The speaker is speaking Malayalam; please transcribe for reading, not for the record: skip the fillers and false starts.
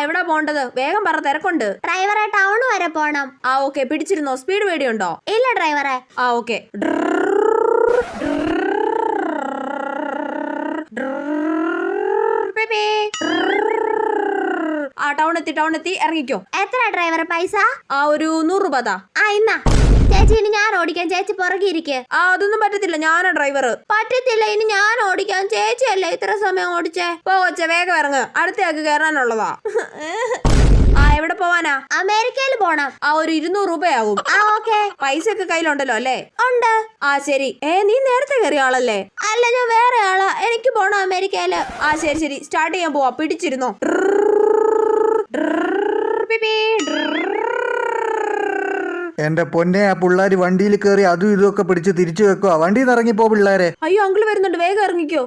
എവിടെ പോണ്ടത്? വേഗം പറ, തിരക്കുണ്ട്. ഡ്രൈവറെ, ടൗൺ വരെ പോണം. ഓക്കെ. പിടിച്ചിരുന്നോ? സ്പീഡ് പേടിയുണ്ടോ? ഇല്ല ഡ്രൈവറെ. ഓക്കെ. ടൗൺ എത്തി, ഇറങ്ങിക്കോ. എത്ര ഡ്രൈവറെ പൈസ? ഒരു 100 രൂപ താ. ഇന്നാ ചേച്ചി, ഇനി ഞാൻ ഓടിക്കാൻ, ചേച്ചി പുറകെ ഇരിക്കെ. അതൊന്നും പറ്റത്തില്ല, ഞാനാ ഡ്രൈവർ. പറ്റത്തില്ല, ഇനി ഞാൻ ഓടിക്കാൻ. ചേച്ചിയല്ലേ ഇത്ര സമയം ഓടിച്ചേ. കൊച്ചേ, വേഗം ഇറങ്ങ്, അടുത്തയാൾക്ക് കയറാനുള്ളതാ. എവിടെ പോവാനാ? അമേരിക്കയിൽ പോണം. ഒരു 200 രൂപയാകും. ഓക്കെ. പൈസ ഒക്കെ കയ്യിലുണ്ടല്ലോ അല്ലേ? ഉണ്ട്. ശരി. നീ നേരത്തെ കയറിയ ആളല്ലേ? അല്ല, ഞാൻ വേറെ ആളാ. എനിക്ക് പോണം അമേരിക്കയില്. ശരി. സ്റ്റാർട്ട് ചെയ്യാൻ പോവാ. പിടിച്ചിരുന്നോ. എന്റെ പൊന്നെ, ആ പിള്ളേര് വണ്ടിയിൽ കയറി അതും ഇതൊക്കെ പിടിച്ച് തിരിച്ചു വെക്കുക. വണ്ടിയിൽ നിന്ന് ഇറങ്ങിപ്പോ പിള്ളേരെ. അയ്യോ, അങ്കിള് വരുന്നുണ്ട്, വേഗം ഇറങ്ങിക്കോ.